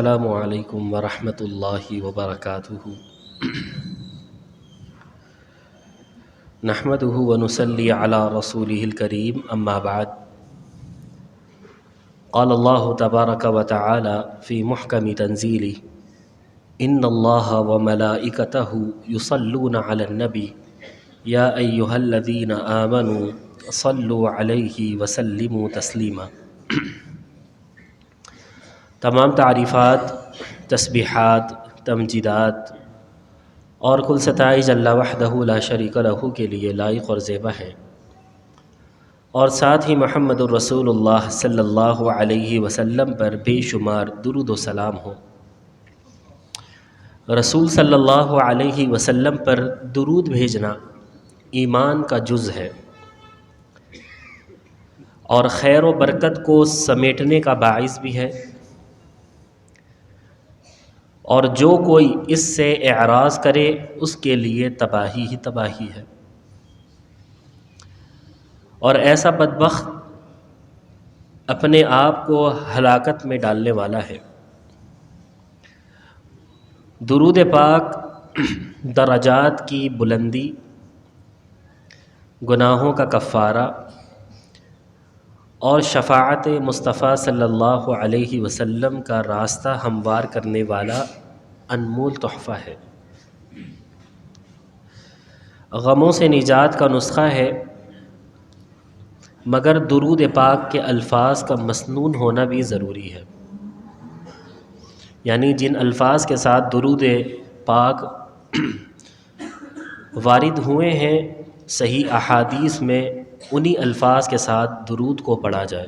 السلام علیکم ورحمۃ اللہ وبرکاتہ۔ نحمده ونصلی علی رسوله الکریم، اما بعد۔ قال اللہ تبارک وتعالی فی محکم تنزیلہ ان اللہ وملائکتہ یصلون علی النبی یا ایہا الذین آمنوا صلوا علیہ وسلموا تسلیما۔ تمام تعریفات، تسبیحات، تمجیدات اور کل ستائج اللہ وحدہ لا شریک لہ کے لیے لائق اور زیبا ہے، اور ساتھ ہی محمد الرسول اللہ صلی اللہ علیہ وسلم پر بے شمار درود و سلام ہو۔ رسول صلی اللہ علیہ وسلم پر درود بھیجنا ایمان کا جز ہے اور خیر و برکت کو سمیٹنے کا باعث بھی ہے، اور جو کوئی اس سے اعراض کرے اس کے لیے تباہی ہی تباہی ہے، اور ایسا بدبخت اپنے آپ کو ہلاکت میں ڈالنے والا ہے۔ درود پاک درجات کی بلندی، گناہوں کا کفارہ اور شفاعت مصطفیٰ صلی اللہ علیہ وسلم کا راستہ ہموار کرنے والا انمول تحفہ ہے، غموں سے نجات کا نسخہ ہے، مگر درود پاک کے الفاظ کا مسنون ہونا بھی ضروری ہے۔ یعنی جن الفاظ کے ساتھ درود پاک وارد ہوئے ہیں صحیح احادیث میں، انہی الفاظ کے ساتھ درود کو پڑھا جائے۔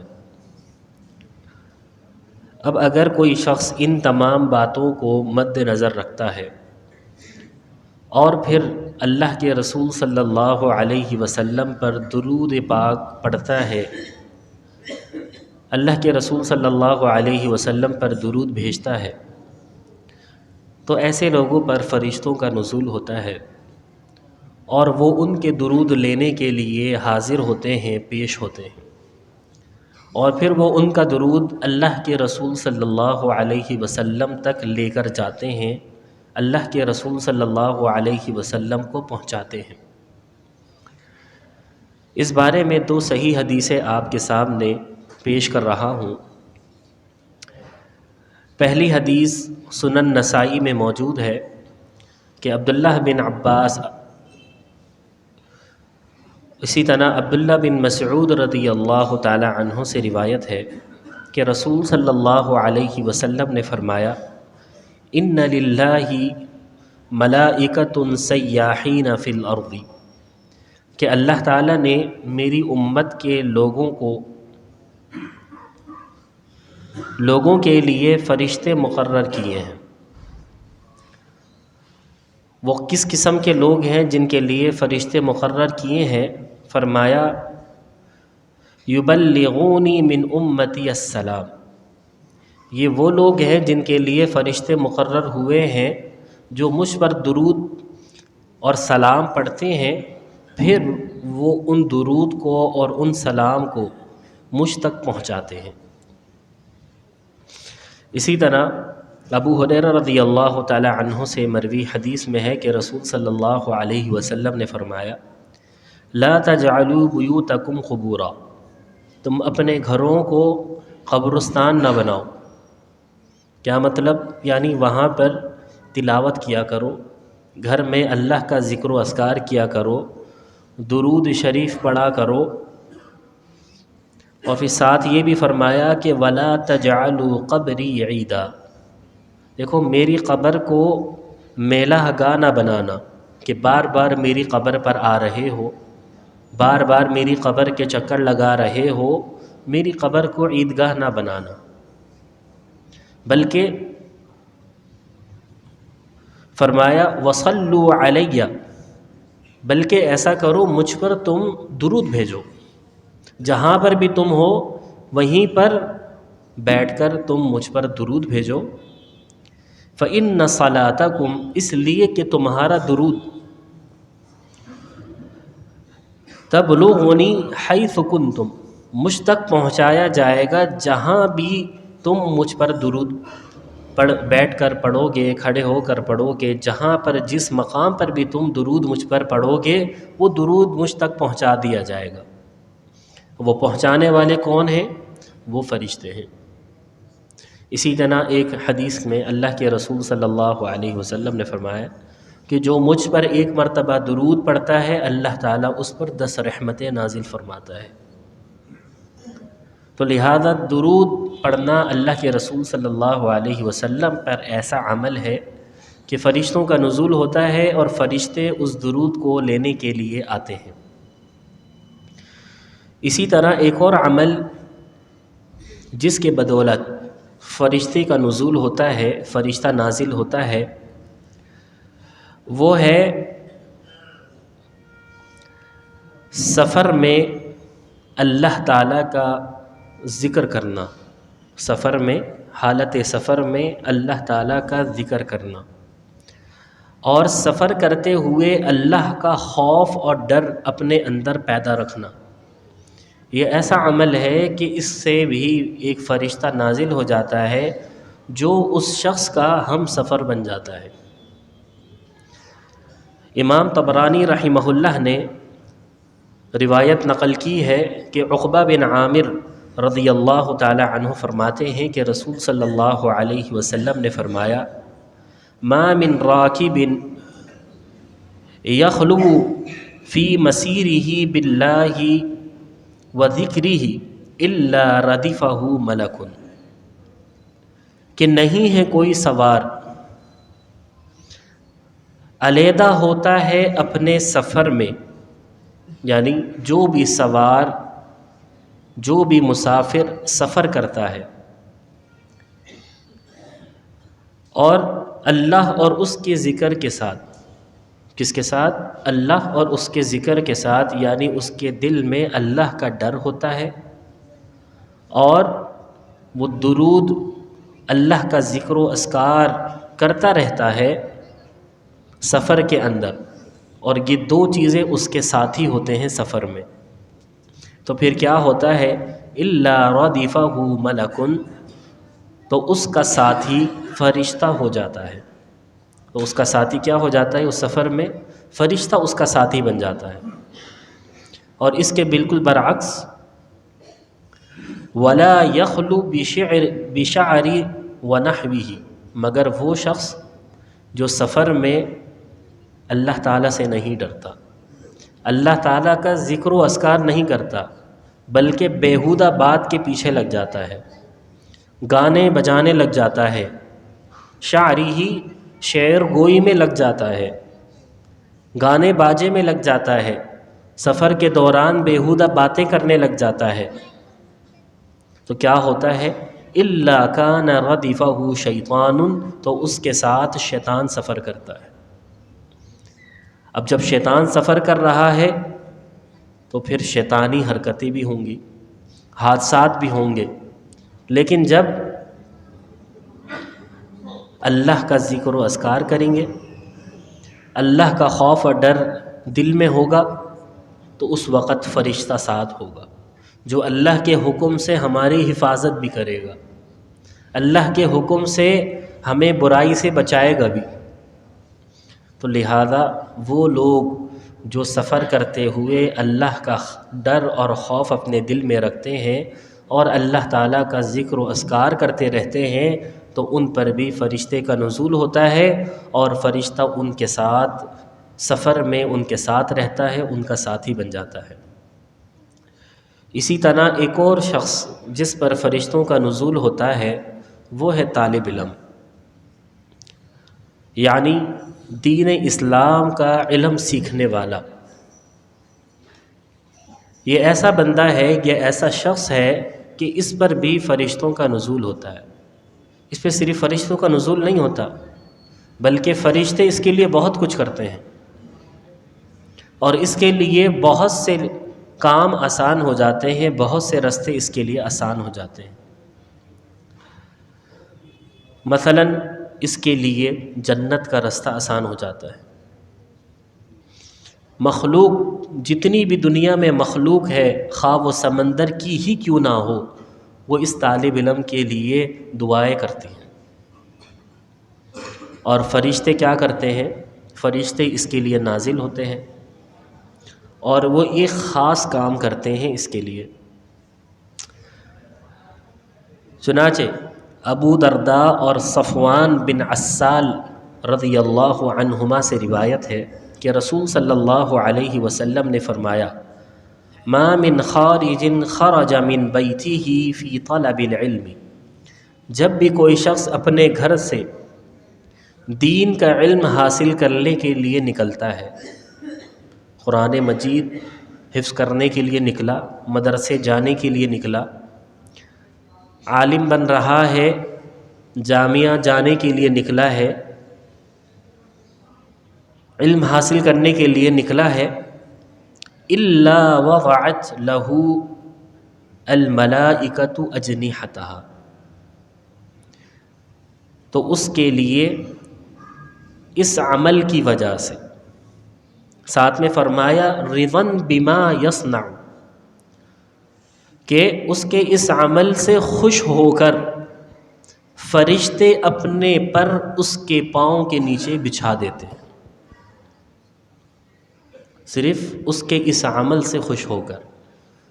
اب اگر کوئی شخص ان تمام باتوں کو مد نظر رکھتا ہے اور پھر اللہ کے رسول صلی اللہ علیہ وسلم پر درود پاک پڑھتا ہے، اللہ کے رسول صلی اللہ علیہ وسلم پر درود بھیجتا ہے، تو ایسے لوگوں پر فرشتوں کا نزول ہوتا ہے اور وہ ان کے درود لینے کے لیے حاضر ہوتے ہیں، پیش ہوتے ہیں، اور پھر وہ ان کا درود اللہ کے رسول صلی اللہ علیہ وسلم تک لے کر جاتے ہیں، اللہ کے رسول صلی اللہ علیہ وسلم کو پہنچاتے ہیں۔ اس بارے میں دو صحیح حدیثیں آپ کے سامنے پیش کر رہا ہوں۔ پہلی حدیث سنن نسائی میں موجود ہے کہ عبداللہ بن عباس، اسی طرح عبداللہ بن مسعود رضی اللہ تعالی عنہ سے روایت ہے کہ رسول صلی اللہ علیہ وسلم نے فرمایا: ان للہ ملائکۃ سیاحین فی الارض، کہ اللہ تعالیٰ نے میری امت کے لوگوں کے لیے فرشتے مقرر کیے ہیں۔ وہ کس قسم کے لوگ ہیں جن کے لیے فرشتے مقرر کیے ہیں؟ فرمایا: یبلغونی من امتی السلام، یہ وہ لوگ ہیں جن کے لیے فرشتے مقرر ہوئے ہیں جو مجھ پر درود اور سلام پڑھتے ہیں، پھر وہ ان درود کو اور ان سلام کو مجھ تک پہنچاتے ہیں۔ اسی طرح ابو ہریرہ رضی اللہ تعالی عنہ سے مروی حدیث میں ہے کہ رسول صلی اللہ علیہ وسلم نے فرمایا: لا تجعلوا بیوتکم قبورا، تم اپنے گھروں کو قبرستان نہ بناؤ۔ کیا مطلب؟ یعنی وہاں پر تلاوت کیا کرو، گھر میں اللہ کا ذکر و اذکار کیا کرو، درود شریف پڑھا کرو، اور پھر ساتھ یہ بھی فرمایا کہ وَلَا تَجْعَلُوا قَبْرِي عِيدًا، دیکھو میری قبر کو میلہ گاہ نہ بنانا کہ بار بار میری قبر پر آ رہے ہو، بار بار میری قبر کے چکر لگا رہے ہو، میری قبر کو عیدگاہ نہ بنانا، بلکہ فرمایا وَصَلُّوا عَلَيَّ، بلکہ ایسا کرو مجھ پر تم درود بھیجو، جہاں پر بھی تم ہو وہیں پر بیٹھ کر تم مجھ پر درود بھیجو۔ فَإِنَّ صَلَاتَكُمْ، اس لیے کہ تمہارا درود تَبْلُغُنِي حَيْثُ كُنْتُمْ، مجھ تک پہنچایا جائے گا جہاں بھی تم مجھ پر درود بیٹھ کر پڑھو گے، کھڑے ہو کر پڑھو گے، جہاں پر جس مقام پر بھی تم درود مجھ پر پڑھو گے وہ درود مجھ تک پہنچا دیا جائے گا۔ وہ پہنچانے والے کون ہیں؟ وہ فرشتے ہیں۔ اسی طرح ایک حدیث میں اللہ کے رسول صلی اللہ علیہ وسلم نے فرمایا کہ جو مجھ پر ایک مرتبہ درود پڑھتا ہے اللہ تعالیٰ اس پر 10 رحمتیں نازل فرماتا ہے۔ تو لہذا درود پڑھنا اللہ کے رسول صلی اللہ علیہ وسلم پر ایسا عمل ہے کہ فرشتوں کا نزول ہوتا ہے اور فرشتے اس درود کو لینے کے لیے آتے ہیں۔ اسی طرح ایک اور عمل جس کے بدولت فرشتے کا نزول ہوتا ہے، فرشتہ نازل ہوتا ہے، وہ ہے سفر میں اللہ تعالیٰ کا ذکر کرنا۔ سفر میں، حالت سفر میں اللہ تعالیٰ کا ذکر کرنا اور سفر کرتے ہوئے اللہ کا خوف اور ڈر اپنے اندر پیدا رکھنا۔ یہ ایسا عمل ہے کہ اس سے بھی ایک فرشتہ نازل ہو جاتا ہے جو اس شخص کا ہم سفر بن جاتا ہے۔ امام طبرانی رحمہ اللہ نے روایت نقل کی ہے کہ عقبہ بن عامر رضی اللہ تعالی عنہ فرماتے ہیں کہ رسول صلی اللہ علیہ وسلم نے فرمایا ما من راکب یخلو فی مسیرہ باللہ وذکرہ الا ردفہ ملک، کہ نہیں ہے کوئی سوار علیحدہ ہوتا ہے اپنے سفر میں، یعنی جو بھی سوار، جو بھی مسافر سفر کرتا ہے اور اللہ اور اس کے ذکر کے ساتھ، کس کے ساتھ؟ اللہ اور اس کے ذکر کے ساتھ، یعنی اس کے دل میں اللہ کا ڈر ہوتا ہے اور وہ درود اللہ کا ذکر و اذکار کرتا رہتا ہے سفر کے اندر، اور یہ دو چیزیں اس کے ساتھی ہوتے ہیں سفر میں، تو پھر کیا ہوتا ہے؟ الا ردفہ ملک، تو اس کا ساتھی فرشتہ ہو جاتا ہے۔ تو اس کا ساتھی کیا ہو جاتا ہے؟ اس سفر میں فرشتہ اس کا ساتھی بن جاتا ہے۔ اور اس کے بالکل برعکس ولا یخلو بشعر ونحوہ، مگر وہ شخص جو سفر میں اللہ تعالیٰ سے نہیں ڈرتا، اللہ تعالیٰ کا ذکر و اذکار نہیں کرتا، بلکہ بیہودہ بات کے پیچھے لگ جاتا ہے، گانے بجانے لگ جاتا ہے، شعری شعر گوئی میں لگ جاتا ہے، گانے باجے میں لگ جاتا ہے، سفر کے دوران بیہودہ باتیں کرنے لگ جاتا ہے، تو کیا ہوتا ہے؟ الا کان ردفہ شیطان، تو اس کے ساتھ شیطان سفر کرتا ہے۔ اب جب شیطان سفر کر رہا ہے تو پھر شیطانی حرکتیں بھی ہوں گی، حادثات بھی ہوں گے، لیکن جب اللہ کا ذکر و اذکار کریں گے، اللہ کا خوف اور ڈر دل میں ہوگا، تو اس وقت فرشتہ ساتھ ہوگا جو اللہ کے حکم سے ہماری حفاظت بھی کرے گا، اللہ کے حکم سے ہمیں برائی سے بچائے گا بھی۔ تو لہذا وہ لوگ جو سفر کرتے ہوئے اللہ کا ڈر اور خوف اپنے دل میں رکھتے ہیں اور اللہ تعالیٰ کا ذکر و اذکار کرتے رہتے ہیں، تو ان پر بھی فرشتے کا نزول ہوتا ہے اور فرشتہ ان کے ساتھ سفر میں ان کے ساتھ رہتا ہے، ان کا ساتھی بن جاتا ہے۔ اسی طرح ایک اور شخص جس پر فرشتوں کا نزول ہوتا ہے وہ ہے طالب علم، یعنی دین اسلام کا علم سیکھنے والا۔ یہ ایسا بندہ ہے، یہ ایسا شخص ہے کہ اس پر بھی فرشتوں کا نزول ہوتا ہے۔ اس پہ صرف فرشتوں کا نزول نہیں ہوتا بلکہ فرشتے اس کے لیے بہت کچھ کرتے ہیں اور اس کے لیے بہت سے کام آسان ہو جاتے ہیں، بہت سے راستے اس کے لیے آسان ہو جاتے ہیں۔ مثلا اس کے لیے جنت کا راستہ آسان ہو جاتا ہے۔ مخلوق جتنی بھی دنیا میں مخلوق ہے، خواہ وہ سمندر کی ہی کیوں نہ ہو، وہ اس طالب علم کے لیے دعائیں کرتی ہیں۔ اور فرشتے کیا کرتے ہیں؟ فرشتے اس کے لیے نازل ہوتے ہیں اور وہ ایک خاص کام کرتے ہیں اس کے لیے۔ چنانچہ ابو درداء اور صفوان بن عسال رضی اللہ عنہما سے روایت ہے کہ رسول صلی اللہ علیہ وسلم نے فرمایا، ما من خارج خرج من بیتہ فی طلب العلم، جب بھی کوئی شخص اپنے گھر سے دین کا علم حاصل کرنے کے لیے نکلتا ہے، قرآن مجید حفظ کرنے کے لیے نکلا، مدرسے جانے کے لیے نکلا، عالم بن رہا ہے، جامعہ جانے کے لیے نکلا ہے، علم حاصل کرنے کے لیے نکلا ہے، الا وضعت له الملائکۃ اجنحتها، تو اس کے لیے اس عمل کی وجہ سے، ساتھ میں فرمایا رضا بما یصنع، کہ اس کے اس عمل سے خوش ہو کر فرشتے اپنے پر اس کے پاؤں کے نیچے بچھا دیتے ہیں، صرف اس کے اس عمل سے خوش ہو کر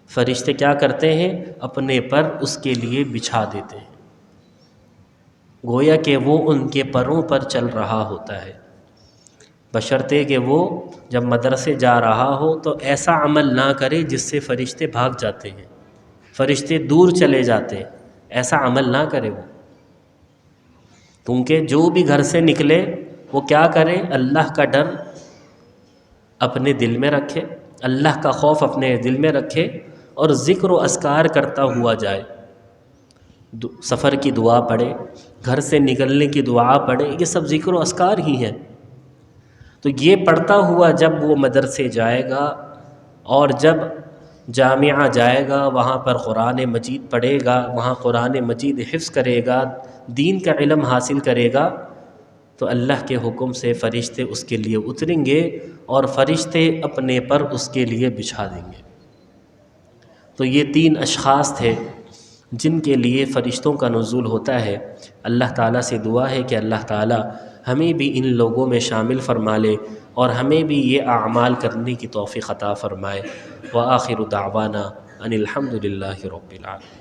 فرشتے کیا کرتے ہیں؟ اپنے پر اس کے لیے بچھا دیتے ہیں، گویا کہ وہ ان کے پروں پر چل رہا ہوتا ہے، بشرطے کہ وہ جب مدرسے جا رہا ہو تو ایسا عمل نہ کرے جس سے فرشتے بھاگ جاتے ہیں، فرشتے دور چلے جاتے ہیں، ایسا عمل نہ کرے وہ، کیونکہ جو بھی گھر سے نکلے وہ کیا کرے؟ اللہ کا ڈر اپنے دل میں رکھے، اللہ کا خوف اپنے دل میں رکھے اور ذکر و اذکار کرتا ہوا جائے، سفر کی دعا پڑھے، گھر سے نکلنے کی دعا پڑھے، یہ سب ذکر و اذکار ہی ہیں۔ تو یہ پڑھتا ہوا جب وہ مدرسے جائے گا اور جب جامعہ جائے گا، وہاں پر قرآن مجید پڑھے گا، وہاں قرآن مجید حفظ کرے گا، دین کا علم حاصل کرے گا، تو اللہ کے حکم سے فرشتے اس کے لیے اتریں گے اور فرشتے اپنے پر اس کے لیے بچھا دیں گے۔ تو یہ 3 اشخاص تھے جن کے لیے فرشتوں کا نزول ہوتا ہے۔ اللہ تعالیٰ سے دعا ہے کہ اللہ تعالیٰ ہمیں بھی ان لوگوں میں شامل فرما لے اور ہمیں بھی یہ اعمال کرنے کی توفیق عطا فرمائے۔ وآخر دعوانا ان الحمد للہ رب العالمین۔